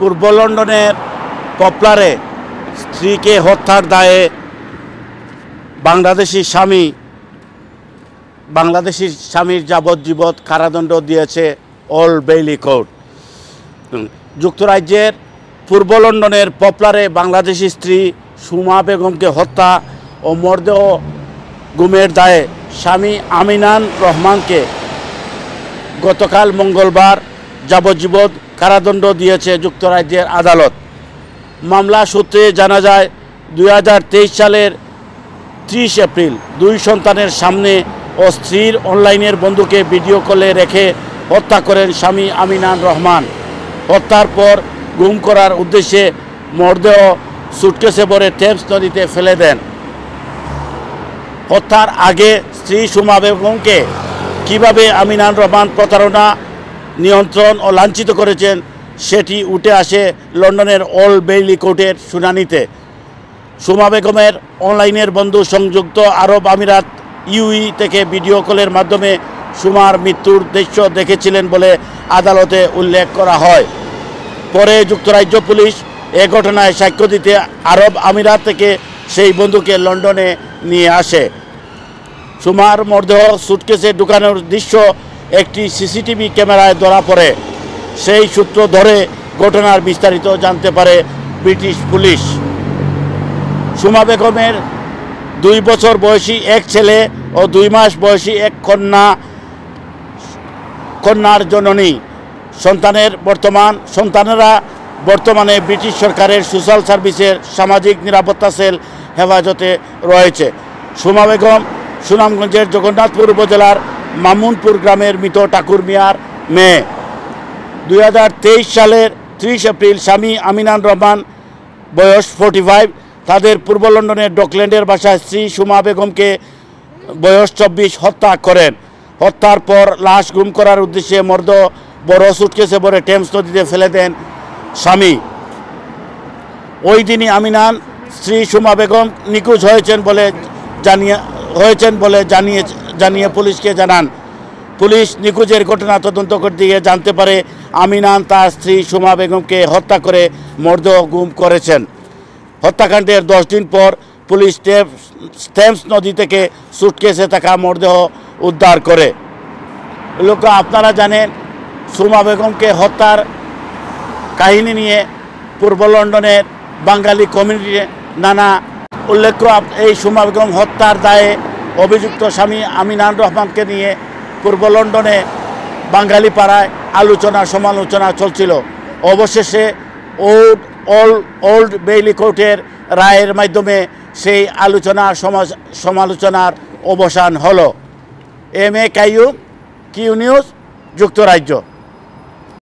পূর্ব লন্ডনের পপলারে স্ত্রীকে হত্যার দায়ে বাংলাদেশি স্বামীর যাবজ্জীবন কারাদণ্ড দিয়েছে ওল্ড বেইলি কোর্ট। যুক্তরাজ্যের পূর্ব লন্ডনের পপলারে বাংলাদেশি স্ত্রী সুমা বেগমকে হত্যা ও মরদেহ গুমের দায়ে স্বামী আমিনান রহমানকে গতকাল মঙ্গলবার যাবজ্জীবন কারাদণ্ড দিয়েছে যুক্তরাজ্যের আদালত। মামলা সূত্রে জানা যায় 2023 সালের 30 এপ্রিল দুই সন্তানের সামনে ও স্ত্রীর অনলাইনের বন্ধুকে ভিডিও কলে রেখে হত্যা করেন স্বামী আমিনান রহমান। হত্যার পর গুম করার উদ্দেশ্যে মরদেহ সুটকেসে ভরে টেমস নদীতে ফেলে দেন। হত্যার আগে স্ত্রী সুমা বেগমকে কীভাবে আমিনান রহমান প্রতারণা, নিয়ন্ত্রণ ও লাঞ্ছিত করেছেন সেটি উঠে আসে লন্ডনের ওল্ড বেইলি কোর্টের শুনানিতে। সুমা বেগমের অনলাইনের বন্ধু সংযুক্ত আরব আমিরাত ইউই থেকে ভিডিও কলের মাধ্যমে সুমার মৃত্যুর দৃশ্য দেখেছিলেন বলে আদালতে উল্লেখ করা হয়। পরে যুক্তরাজ্য পুলিশ এ ঘটনায় সাক্ষ্য দিতে আরব আমিরাত থেকে সেই বন্ধুকে লন্ডনে নিয়ে আসে। সুমার মরদেহ সুটকেসে ঢুকানোর দৃশ্য একটি সিসিটিভি ক্যামেরায় ধরা পড়ে। সেই সূত্র ধরে ঘটনার বিস্তারিত জানতে পারে ব্রিটিশ পুলিশ। সুমা বেগমের 2 বছর বয়সী এক ছেলে ও 2 মাস বয়সী এক কন্যার জননী। সন্তানেরা বর্তমানে ব্রিটিশ সরকারের সোশ্যাল সার্ভিসের সামাজিক নিরাপত্তা সেল হেফাজতে রয়েছে। সুমা বেগম সুনামগঞ্জের জগন্নাথপুর উপজেলার মামুনপুর গ্রামের মৃত ঠাকুর মিয়ার মেয়ে। 2023 সালের 30 এপ্রিল স্বামী আমিনান রহমান বয়স 45 তাদের পূর্ব লন্ডনের ডকল্যান্ডের বাসায় স্ত্রী সুমা বেগমকে বয়স 24 হত্যা করেন। হত্যার পর লাশ গুম করার উদ্দেশ্যে মরদেহ বড় সুটকেসে ভরে টেমস নদীতে ফেলে দেন স্বামী। ওই দিনই আমিনান স্ত্রী সুমা বেগম নিখোঁজ হয়েছেন বলে জানিয়ে পুলিশকে জানান। পুলিশ নিখোঁজের ঘটনা তদন্ত করতে গিয়ে জানতে পারে আমিনান তার স্ত্রী সুমা বেগমকে হত্যা করে মরদেহ গুম করেছেন। হত্যাকাণ্ডের 10 দিন পর পুলিশ টেমস নদী থেকে সুটকেসে থাকা মরদেহ উদ্ধার করে। লোক আপনারা জানেন সুমা বেগমকে হত্যার কাহিনী নিয়ে পূর্ব লন্ডনের বাঙালি কমিউনিটিতে নানা উল্লেখ্য। এই সুমা বেগম হত্যার দায়ে অভিযুক্ত স্বামী আমিনান রহমানকে নিয়ে পূর্ব লন্ডনে বাঙালি পাড়ায় সমালোচনা চলছিল। অবশেষে ওল্ড বেইলি কোর্টের রায়ের মাধ্যমে সেই সমালোচনার অবসান হলো। MA কাইয়ুম, কিউ নিউজ, যুক্তরাজ্য।